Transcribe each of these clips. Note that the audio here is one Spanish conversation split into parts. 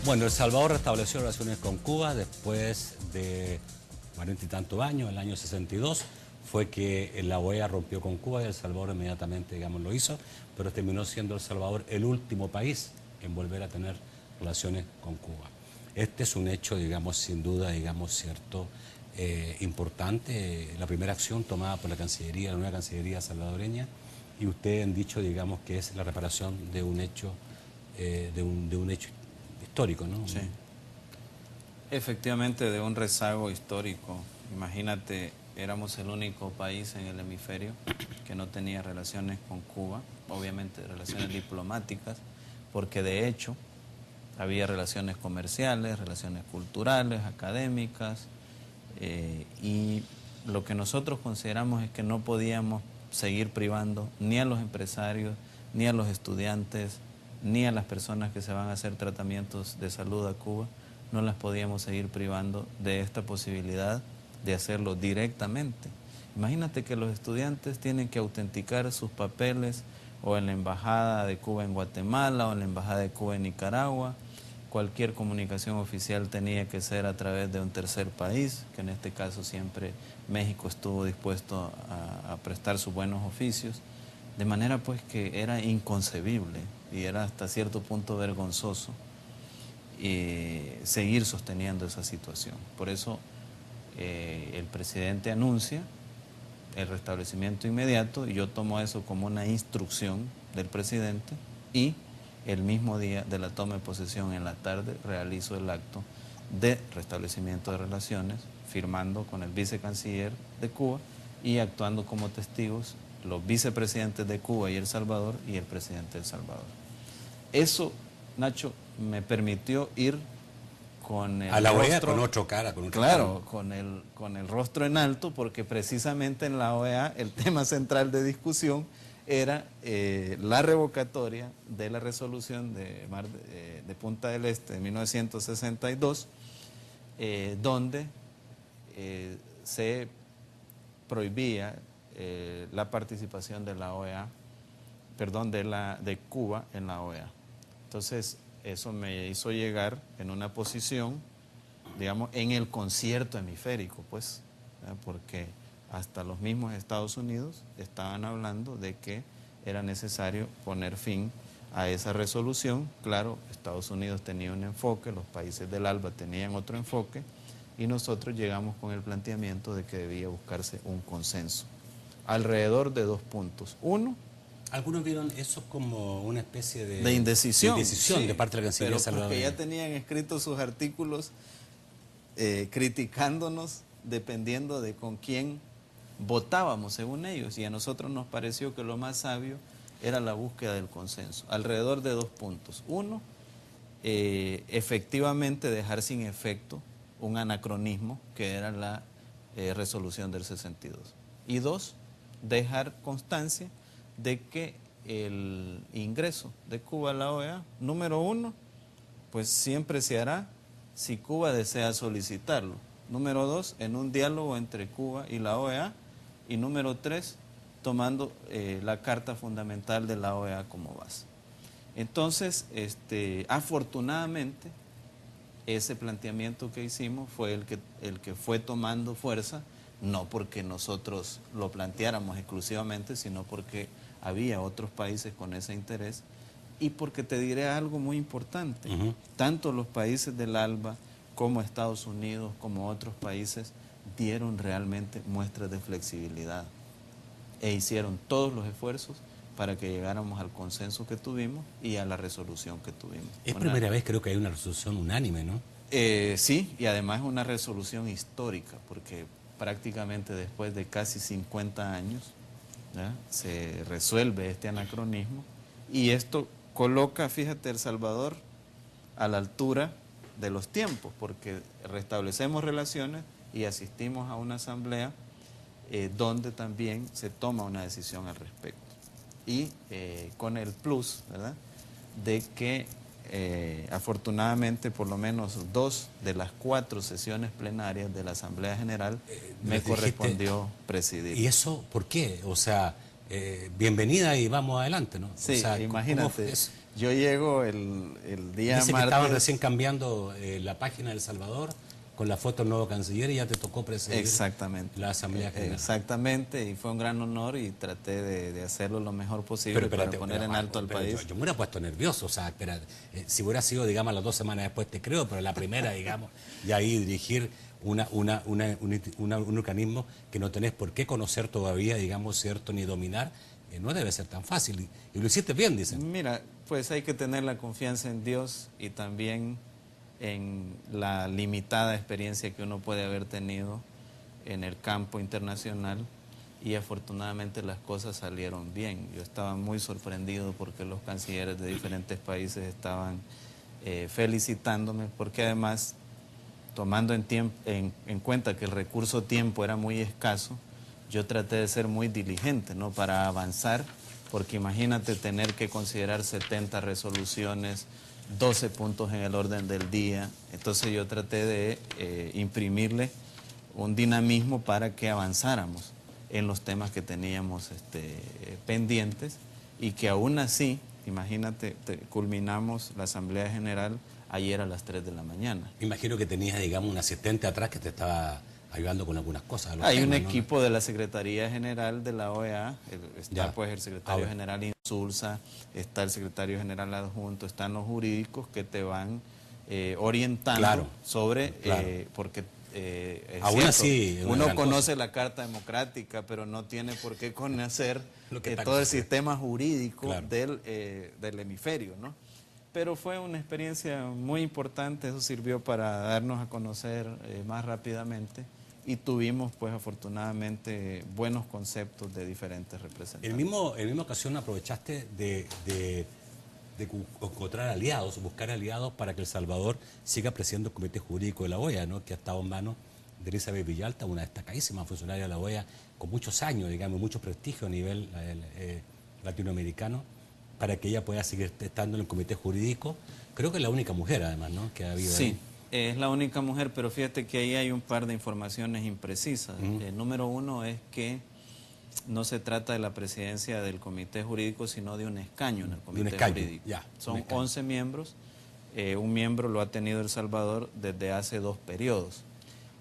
Bueno, El Salvador restableció relaciones con Cuba después de 40 y tantos años, el año 62, fue que la OEA rompió con Cuba y El Salvador inmediatamente, digamos, lo hizo, pero terminó siendo El Salvador el último país en volver a tener relaciones con Cuba. Este es un hecho, digamos, sin duda, digamos, cierto, importante, la primera acción tomada por la Cancillería, la nueva Cancillería salvadoreña, y ustedes han dicho, digamos, que es la reparación de un hecho, de un hecho histórico, ¿no? Sí. Efectivamente, de un rezago histórico. Imagínate, éramos el único país en el hemisferio que no tenía relaciones con Cuba, obviamente relaciones diplomáticas, porque de hecho había relaciones comerciales, relaciones culturales, académicas, y lo que nosotros consideramos es que no podíamos seguir privando ni a los empresarios, ni a los estudiantes, ni a las personas que se van a hacer tratamientos de salud a Cuba, no las podíamos seguir privando de esta posibilidad de hacerlo directamente. Imagínate que los estudiantes tienen que autenticar sus papeles o en la Embajada de Cuba en Guatemala o en la Embajada de Cuba en Nicaragua. Cualquier comunicación oficial tenía que ser a través de un tercer país, que en este caso siempre México estuvo dispuesto a prestar sus buenos oficios, de manera pues que era inconcebible y era hasta cierto punto vergonzoso seguir sosteniendo esa situación. Por eso el presidente anuncia el restablecimiento inmediato y yo tomo eso como una instrucción del presidente y el mismo día de la toma de posesión en la tarde realizo el acto de restablecimiento de relaciones, firmando con el vicecanciller de Cuba y actuando como testigos los vicepresidentes de Cuba y El Salvador y el presidente de El Salvador. Eso, Nacho, me permitió ir con el a la OEA rostro, con otro cara, con otro claro, con el rostro en alto, porque precisamente en la OEA el tema central de discusión era la revocatoria de la resolución de Punta del Este de 1962, donde se prohibía la participación de la OEA, perdón, de Cuba en la OEA. Entonces, eso me hizo llegar en una posición, digamos, en el concierto hemisférico, pues, ¿verdad? Porque hasta los mismos Estados Unidos estaban hablando de que era necesario poner fin a esa resolución. Claro, Estados Unidos tenía un enfoque, los países del ALBA tenían otro enfoque, y nosotros llegamos con el planteamiento de que debía buscarse un consenso alrededor de 2 puntos. Uno, algunos vieron eso como una especie de indecisión, sí, de parte de la Cancillería salvadoreña. Porque ya tenían escritos sus artículos criticándonos dependiendo de con quién votábamos, según ellos, y a nosotros nos pareció que lo más sabio era la búsqueda del consenso, alrededor de 2 puntos. Uno, efectivamente dejar sin efecto un anacronismo que era la resolución del 62. Y 2, dejar constancia de que el ingreso de Cuba a la OEA, número 1, pues siempre se hará si Cuba desea solicitarlo. Número 2, en un diálogo entre Cuba y la OEA. Y número 3, tomando la Carta Fundamental de la OEA como base. Entonces, afortunadamente, ese planteamiento que hicimos fue el que fue tomando fuerza, no porque nosotros lo planteáramos exclusivamente, sino porque había otros países con ese interés y porque te diré algo muy importante. Tanto los países del ALBA como Estados Unidos, como otros países, dieron realmente muestras de flexibilidad e hicieron todos los esfuerzos para que llegáramos al consenso que tuvimos y a la resolución que tuvimos. Es primera vez, creo que hay una resolución unánime, ¿no? Sí, y además es una resolución histórica, porque prácticamente después de casi 50 años, ¿ya?, se resuelve este anacronismo y esto coloca, fíjate, El Salvador a la altura de los tiempos, porque restablecemos relaciones y asistimos a una asamblea donde también se toma una decisión al respecto. Y con el plus, ¿verdad?, de que afortunadamente por lo menos 2 de las 4 sesiones plenarias de la Asamblea General me correspondió presidir. ¿Y eso por qué? O sea, bienvenida y vamos adelante, ¿no? Sí, o sea, imagínate, Yo llego el día Dice que martes. estaban recién cambiando la página de El Salvador con la foto del nuevo canciller y ya te tocó presidir Exactamente. la Asamblea General. Exactamente, y fue un gran honor y traté de hacerlo lo mejor posible para poner en alto al país. Yo me hubiera puesto nervioso, o sea, espera, si hubiera sido, digamos, a las 2 semanas después te creo, pero la primera, digamos, y ahí dirigir un organismo que no tenés por qué conocer todavía, digamos, cierto, ni dominar, no debe ser tan fácil. Y lo hiciste bien, dicen. Mira, pues hay que tener la confianza en Dios y también en la limitada experiencia que uno puede haber tenido en el campo internacional, y afortunadamente las cosas salieron bien. Yo estaba muy sorprendido porque los cancilleres de diferentes países estaban felicitándome, porque además, tomando en cuenta que el recurso tiempo era muy escaso, yo traté de ser muy diligente, ¿no?, para avanzar, porque imagínate tener que considerar 70 resoluciones, 12 puntos en el orden del día. Entonces yo traté de imprimirle un dinamismo para que avanzáramos en los temas que teníamos pendientes, y que aún así, imagínate, culminamos la Asamblea General ayer a las 3 de la mañana. Imagino que tenías, digamos, un asistente atrás que te estaba ayudando con algunas cosas. Hay un equipo de la Secretaría General de la OEA, está pues el secretario general Insulza, está el secretario general adjunto, están los jurídicos que te van orientando sobre, porque aún cierto, así, uno conoce la Carta Democrática, pero no tiene por qué conocer todo el sistema jurídico del hemisferio, ¿no? Pero fue una experiencia muy importante, eso sirvió para darnos a conocer más rápidamente, y tuvimos pues afortunadamente buenos conceptos de diferentes representantes. En la misma ocasión aprovechaste de encontrar aliados, buscar aliados para que El Salvador siga presidiendo el Comité Jurídico de la OEA, ¿no?, que ha estado en manos de Elizabeth Villalta, una destacadísima funcionaria de la OEA, con muchos años, digamos, mucho prestigio a nivel latinoamericano, para que ella pueda seguir estando en el Comité Jurídico. Creo que es la única mujer, además, ¿no?, que ha habido ahí. Sí, es la única mujer, pero fíjate que ahí hay un par de informaciones imprecisas. Número uno es que no se trata de la presidencia del Comité Jurídico, sino de un escaño en el Comité Jurídico. Son 11 miembros, un miembro lo ha tenido El Salvador desde hace 2 periodos.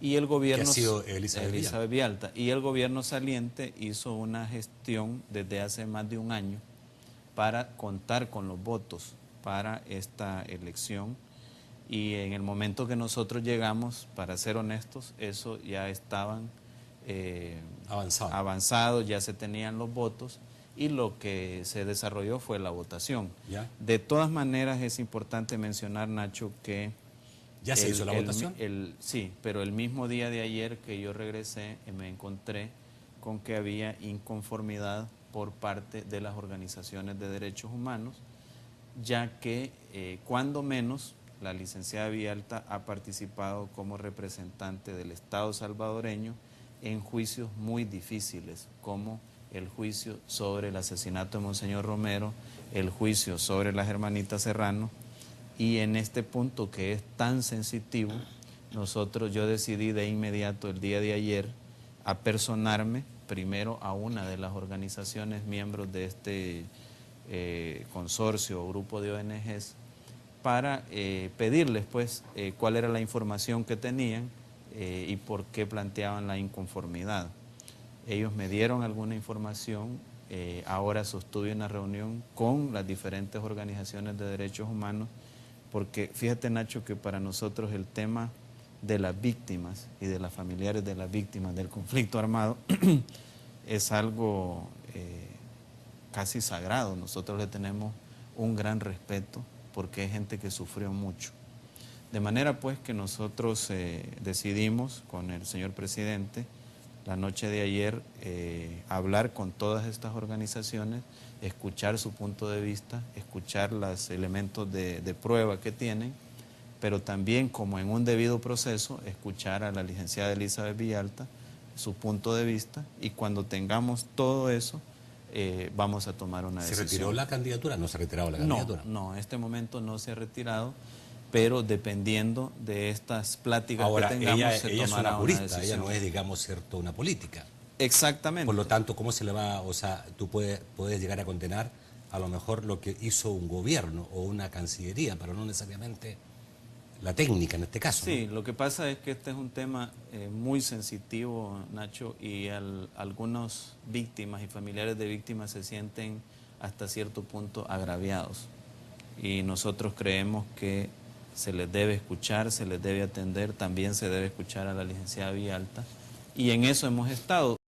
Y el gobierno, que ha sido Elizabeth Villalta. Y el gobierno saliente hizo una gestión desde hace más de un año para contar con los votos para esta elección, y en el momento que nosotros llegamos, para ser honestos, eso ya estaban avanzados, ya se tenían los votos, y lo que se desarrolló fue la votación. De todas maneras es importante mencionar, Nacho, que ¿ya se hizo la votación? Sí, pero el mismo día de ayer que yo regresé, me encontré con que había inconformidad por parte de las organizaciones de derechos humanos, ya que cuando menos la licenciada Villalta ha participado como representante del Estado salvadoreño en juicios muy difíciles, como el juicio sobre el asesinato de Monseñor Romero, el juicio sobre las hermanitas Serrano, y en este punto que es tan sensitivo, yo decidí de inmediato el día de ayer apersonarme primero a una de las organizaciones miembros de este consorcio o grupo de ONGs, para pedirles pues cuál era la información que tenían y por qué planteaban la inconformidad. Ellos me dieron alguna información, ahora sostuve una reunión con las diferentes organizaciones de derechos humanos, porque fíjate, Nacho, que para nosotros el tema de las víctimas y de las familiares de las víctimas del conflicto armado es algo casi sagrado. Nosotros le tenemos un gran respeto porque es gente que sufrió mucho. De manera pues que nosotros decidimos con el señor presidente la noche de ayer hablar con todas estas organizaciones, escuchar su punto de vista, escuchar los elementos de prueba que tienen, pero también, como en un debido proceso, escuchar a la licenciada Elizabeth Villalta, su punto de vista, y cuando tengamos todo eso, vamos a tomar una decisión. ¿Se retiró la candidatura? ¿No se ha retirado la candidatura? No, en este momento no se ha retirado, pero dependiendo de estas pláticas ahora, que tengamos, se ella tomará es una purista, decisión. ella no es, digamos, cierto, una política. Exactamente. Por lo tanto, ¿cómo se le va, o sea, tú puedes llegar a condenar a lo mejor lo que hizo un gobierno o una cancillería, pero no necesariamente la técnica en este caso. Sí, ¿no? lo que pasa es que este es un tema muy sensitivo, Nacho, y algunos víctimas y familiares de víctimas se sienten hasta cierto punto agraviados. Y nosotros creemos que se les debe escuchar, se les debe atender, también se debe escuchar a la licenciada Villalta, y en eso hemos estado.